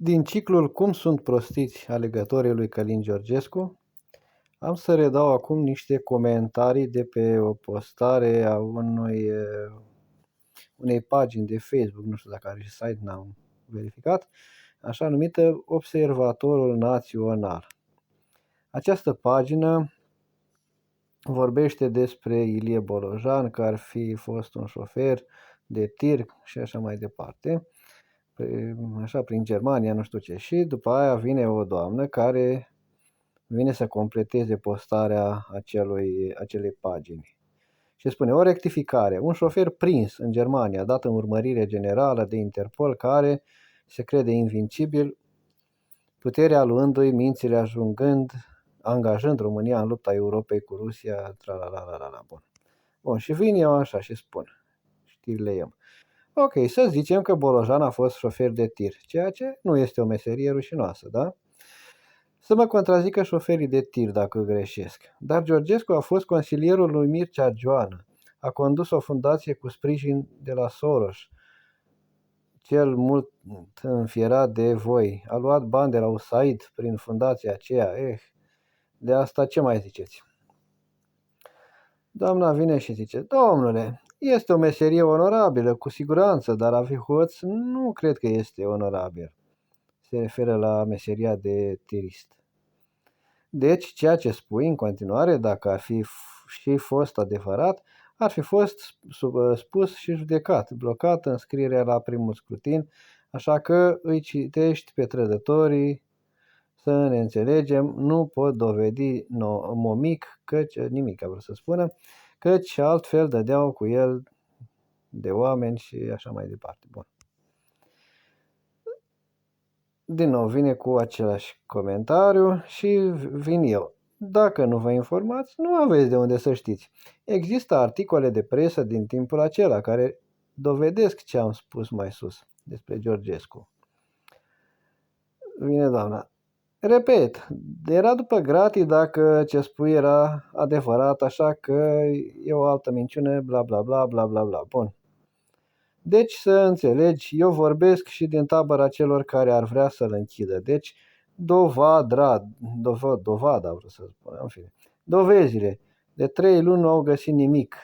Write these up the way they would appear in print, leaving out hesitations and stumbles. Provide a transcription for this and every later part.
Din ciclul Cum sunt prostiți alegătorii lui Călin Georgescu, am să redau acum niște comentarii de pe o postare a unei pagini de Facebook, nu știu dacă are și site, n-am verificat, așa numită Observatorul Național. Această pagină vorbește despre Ilie Bolojan, că ar fi fost un șofer de tir și așa mai departe, așa prin Germania, nu știu ce. Și după aia vine o doamnă care vine să completeze postarea acelei pagini. Și spune, o rectificare, un șofer prins în Germania, dat în urmărire generală de Interpol, care se crede invincibil, puterea luându-i, mințile angajând România în lupta Europei cu Rusia, tra-la-la-la-la. Bun, și vin eu așa și spun, știrile eu. Ok, să zicem că Bolojan a fost șofer de tir, ceea ce nu este o meserie rușinoasă, da? Să mă contrazică șoferii de tir dacă greșesc. Dar Georgescu a fost consilierul lui Mircea Joană. A condus o fundație cu sprijin de la Soros, cel mult înfierat de voi. A luat bani de la USAID prin fundația aceea. De asta ce mai ziceți? Doamna vine și zice, domnule, este o meserie onorabilă, cu siguranță, dar a fi hoț nu cred că este onorabil. Se referă la meseria de tirist. Deci, ceea ce spui în continuare, dacă ar fi și fost adevărat, ar fi fost spus și judecat, blocat înscrierea la primul scrutin, așa că îi citești pe trădătorii, să ne înțelegem, nu pot dovedi nimic, a vrut să spună, căci altfel dădeau cu el de oameni și așa mai departe. Bun. Din nou vine cu același comentariu și vin eu. Dacă nu vă informați, nu aveți de unde să știți. Există articole de presă din timpul acela care dovedesc ce am spus mai sus despre Georgescu. Vine doamna. Repet, era după gratii dacă ce spui era adevărat, așa că e o altă minciună, bla bla bla bla bla bla. Bun. Deci să înțelegi, eu vorbesc și din tabăra celor care ar vrea să-l închidă. Deci dovada, vreau să spun, în fine. Dovezile. De 3 luni nu au găsit nimic.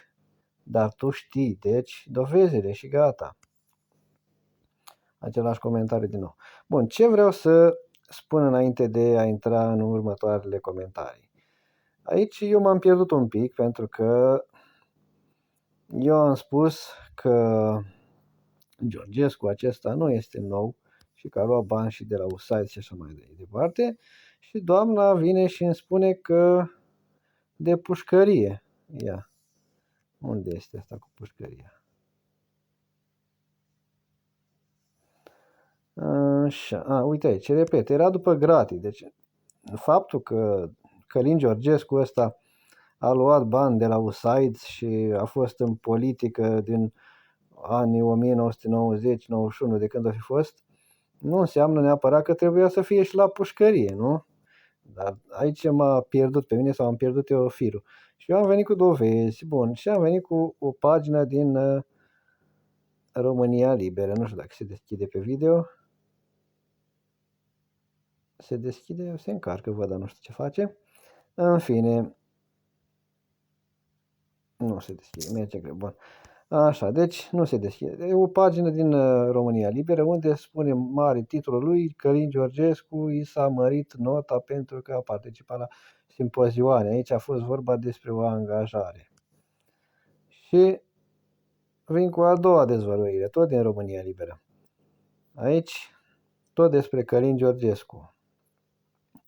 Dar tu știi, deci dovezile și gata. Același comentariu din nou. Bun, ce vreau să spun înainte de a intra în următoarele comentarii? Aici eu m-am pierdut un pic pentru că eu am spus că Georgescu acesta nu este nou și că a luat bani și de la USAID și așa mai departe. Și doamna vine și îmi spune că de pușcărie. Ia, unde este asta cu pușcăria? Așa, uite aici, repet, era după gratii. Deci faptul că Călin Georgescu ăsta a luat bani de la USAID și a fost în politică din anii 1990-91, de când a fi fost, nu înseamnă neapărat că trebuia să fie și la pușcărie, nu? Dar aici m-a pierdut pe mine sau am pierdut eu firul. Și eu am venit cu dovezi, bun, și am venit cu o pagină din România Liberă. Nu știu dacă se deschide pe video. Se deschide, se încarcă, văd, dar nu știu ce face. În fine, nu se deschide, merge greu, bun. Așa, deci nu se deschide. E o pagină din România Liberă unde spune mare titlul lui, Călin Georgescu i s-a mărit nota pentru că a participat la simpozioane. Aici a fost vorba despre o angajare. Și vin cu a doua dezvăluire, tot din România Liberă. Aici, tot despre Călin Georgescu.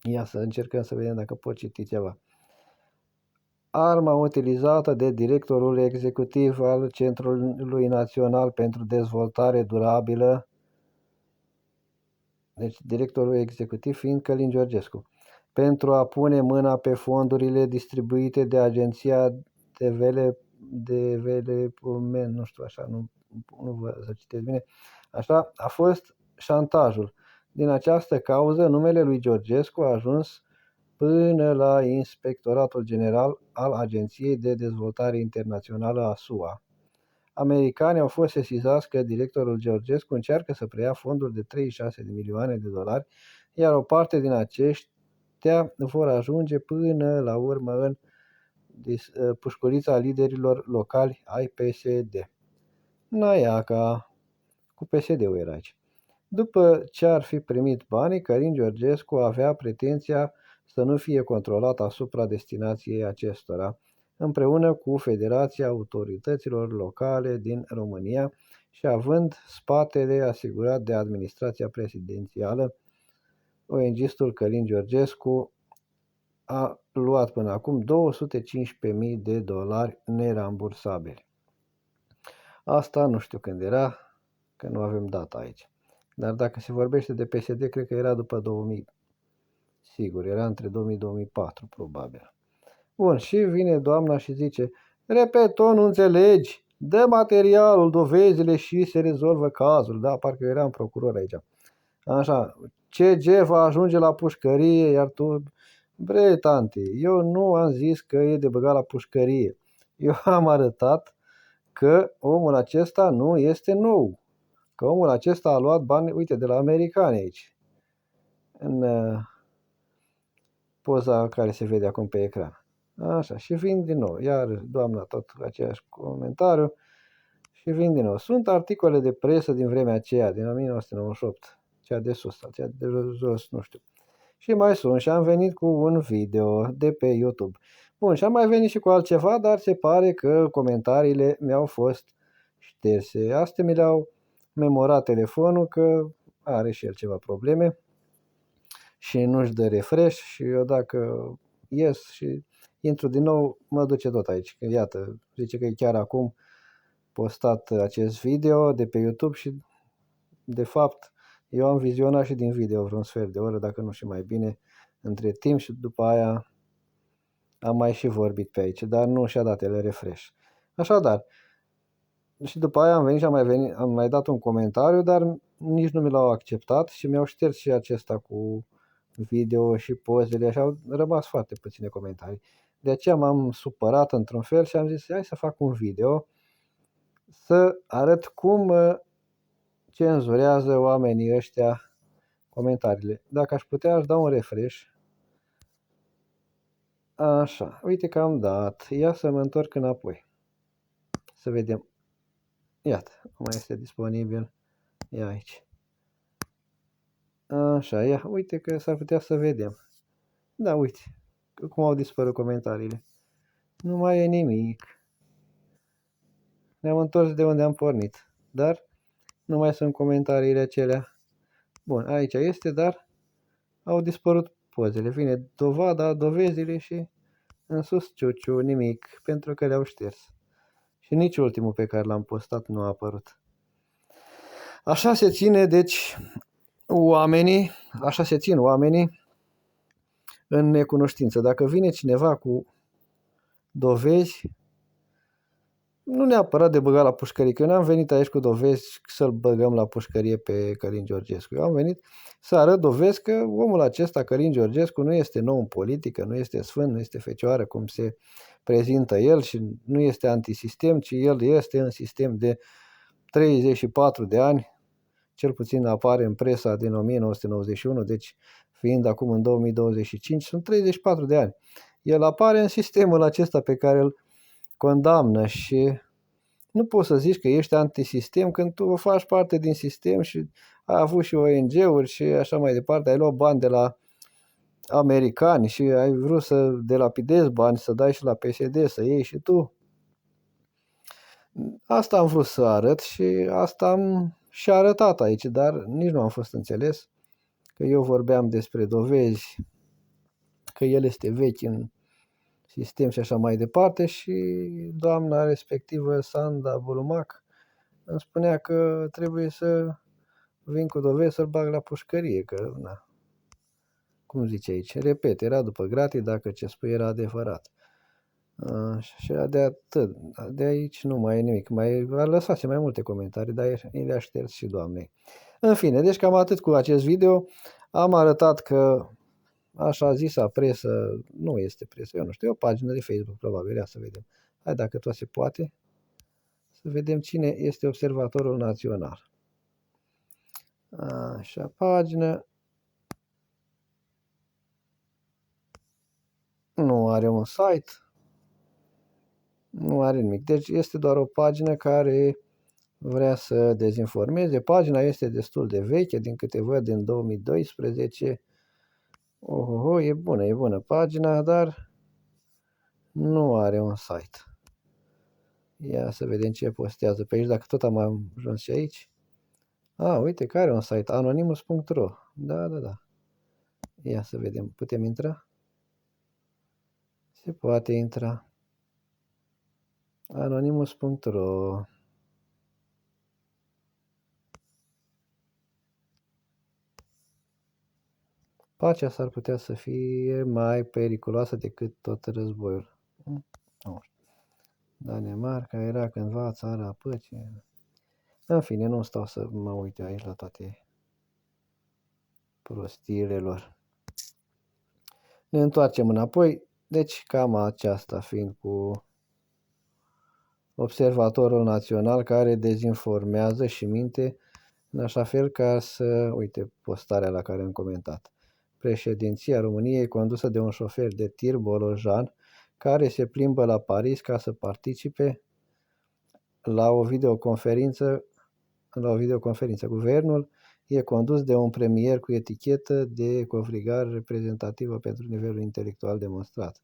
Ia să încercăm să vedem dacă pot citi ceva. Arma utilizată de directorul executiv al Centrului Național pentru Dezvoltare Durabilă, deci directorul executiv fiind Călin Georgescu, pentru a pune mâna pe fondurile distribuite de Agenția Development, nu știu așa, nu vă să citesc bine, așa, a fost șantajul. Din această cauză, numele lui Georgescu a ajuns până la Inspectoratul General al Agenției de Dezvoltare Internațională a SUA. americanii au fost sesizați că directorul Georgescu încearcă să preia fonduri de 36 de milioane de dolari, iar o parte din aceștia vor ajunge până la urmă în pușculița liderilor locali ai PSD. Naiaca, cu PSD-ul era aici. După ce ar fi primit banii, Călin Georgescu avea pretenția să nu fie controlat asupra destinației acestora, împreună cu Federația Autorităților Locale din România și având spatele asigurat de administrația prezidențială. ONG-istul Călin Georgescu a luat până acum 215.000 de dolari nerambursabili. Asta nu știu când era, că nu avem data aici. Dar dacă se vorbește de PSD, cred că era după 2000. Sigur, era între 2000-2004, probabil. Bun, și vine doamna și zice: repet, nu înțelegi, dă materialul, dovezile și se rezolvă cazul. Da, parcă eu eram procuror aici. Așa, CG va ajunge la pușcărie, iar tu... Bre, tante, eu nu am zis că e de băgat la pușcărie. Eu am arătat că omul acesta nu este nou. Că omul acesta a luat bani, uite, de la americani aici. În poza care se vede acum pe ecran. Așa, și vin din nou. Iar doamna tot aceeași comentariu. Și vin din nou. Sunt articole de presă din vremea aceea, din 1998. Cea de sus, cea de jos, nu știu. Și mai sunt și am venit cu un video de pe YouTube. Bun, și am mai venit și cu altceva, dar se pare că comentariile mi-au fost șterse. Astea mi le-au memorat telefonul, că are și el ceva probleme și nu-și dă refresh și eu dacă ies și intru din nou, mă duce tot aici. Iată, zice că e chiar acum postat acest video de pe YouTube și de fapt eu am vizionat și din video vreun sfert de oră, dacă nu și mai bine, între timp și după aia am mai și vorbit pe aici, dar nu și-a dat ele refresh. Așadar, și după aia am venit și am mai dat un comentariu, dar nici nu mi l-au acceptat și mi-au șters și acesta cu video și pozele și au rămas foarte puține comentarii. De aceea m-am supărat într-un fel și am zis, hai să fac un video să arăt cum cenzurează oamenii ăștia comentariile. Dacă aș putea, aș da un refresh. Așa, uite că am dat. Ia să mă întorc înapoi. Să vedem. Iată, nu mai este disponibil. Ia aici. Așa, ia, uite că s-ar putea să vedem. Da, uite, cum au dispărut comentariile. Nu mai e nimic. Ne-am întors de unde am pornit. Dar nu mai sunt comentariile acelea. Bun, aici este, dar au dispărut pozele. Vine dovada, dovezile și în sus ciuciu, nimic, pentru că le-au șters. Și nici ultimul pe care l-am postat nu a apărut. Așa se ține, deci, așa se țin oamenii în necunoștință. Dacă vine cineva cu dovezi, nu neapărat de băgat la pușcărie, că eu n-am venit aici cu dovezi să-l băgăm la pușcărie pe Călin Georgescu. Eu am venit să arăt dovezi că omul acesta, Călin Georgescu, nu este nou în politică, nu este sfânt, nu este fecioară cum se prezintă el și nu este antisistem, ci el este în sistem de 34 de ani, cel puțin apare în presa din 1991, deci fiind acum în 2025, sunt 34 de ani. El apare în sistemul acesta pe care îl condamnă și nu poți să zici că ești antisistem când tu faci parte din sistem și ai avut și ONG-uri și așa mai departe, ai luat bani de la americani și ai vrut să delapidezi bani, să dai și la PSD, să iei și tu. Asta am vrut să arăt și asta am și arătat aici, dar nici nu am fost înțeles că eu vorbeam despre dovezi, că el este vechi în sistem și așa mai departe și doamna respectivă, Sanda Bulumac, îmi spunea că trebuie să vin cu dovezi să-l bag la pușcărie, că, na, cum zice aici, repet, era după gratii dacă ce spui era adevărat. Și de atât, de aici nu mai e nimic, mai lăsase mai multe comentarii, dar le-a șters și doamnei. În fine, deci cam atât cu acest video, am arătat că așa zisa presă, nu este presă, eu nu știu, e o pagină de Facebook, probabil, ia să vedem. Hai dacă tot se poate, Să vedem cine este observatorul național. Așa, pagină. Nu are un site. Nu are nimic. Deci este doar o pagină care vrea să dezinformeze. Pagina este destul de veche, din câte văd, din 2012. E bună pagina, dar nu are un site. Ia să vedem ce postează pe aici, dacă tot am ajuns și aici. Uite că are un site, anonymous.ro. Da. Ia să vedem, putem intra? Se poate intra. Anonymous.ro. Pacea s-ar putea să fie mai periculoasă decât tot războiul. Nu știu. Danemarca era cândva țara păcii. În fine, nu stau să mă uit aici la toate prostiile lor. Ne întoarcem înapoi. Deci cam aceasta fiind cu observatorul național care dezinformează și minte în așa fel ca să, uite, postarea la care am comentat. Președinția României condusă de un șofer de tir Bolojan care se plimbă la Paris ca să participe la o videoconferință. Guvernul e condus de un premier cu etichetă de covrigare reprezentativă pentru nivelul intelectual demonstrat.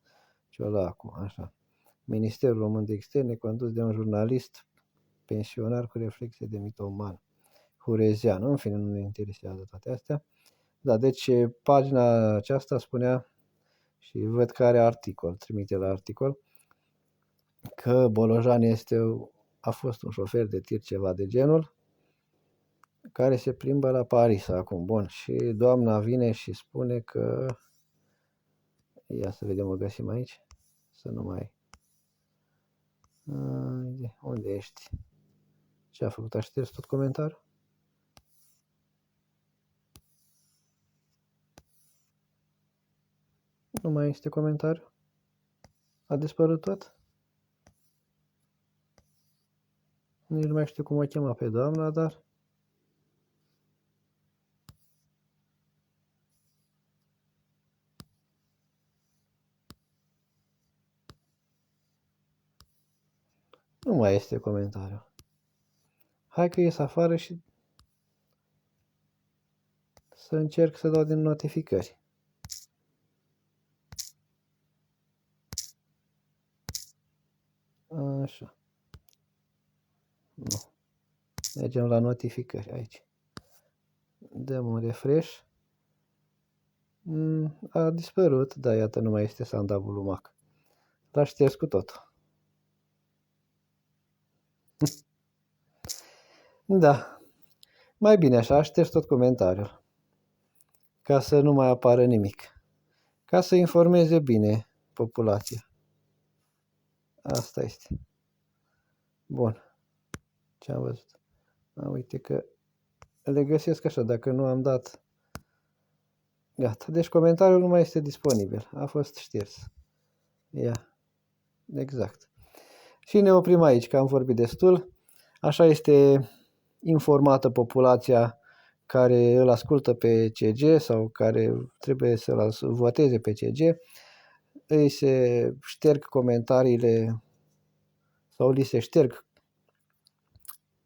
Ciolacu, așa. Ministerul Român de Externe condus de un jurnalist pensionar cu reflexe de mitoman. Hurezean. În fine, nu ne interesează toate astea. Da, deci pagina aceasta spunea, și văd că are articol, trimite la articol, că Bolojan a fost un șofer de tir, ceva de genul, care se plimbă la Paris acum. Bun, și doamna vine și spune că... Ia să vedem, o găsim aici. Să nu mai... Unde ești? Ce a făcut? A șters tot comentariul? Nu mai este comentariu? A dispărut tot? Nici nu mai știu cum o chema pe doamna, dar... Nu mai este comentariu. Hai că ies afară și să încerc să dau din notificări. Așa. Nu. Mergem la notificări aici. Dăm un refresh. A dispărut, dar iată nu mai este sandabul lumac. L-a șters cu totul. Da. Mai bine așa, a șters tot comentariul. Ca să nu mai apară nimic. Ca să informeze bine populația. Asta este. Bun. Ce am văzut? Uite că le găsesc așa, dacă nu am dat... Gata. Deci comentariul nu mai este disponibil. A fost șters. Ia. Exact. Și ne oprim aici, că am vorbit destul. Așa este informată populația care îl ascultă pe CG sau care trebuie să-l voteze pe CG. Îi se șterg comentariile sau li se șterg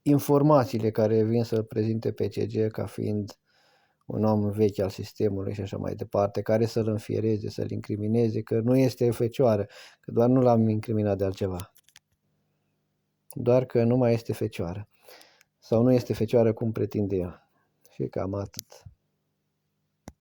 informațiile care vin să prezinte pe CG ca fiind un om vechi al sistemului și așa mai departe, care să-l înfiereze, să-l incrimineze, că nu este fecioară, că doar nu l-am incriminat de altceva. Doar că nu mai este fecioară. Sau nu este fecioară cum pretinde el. Și cam atât.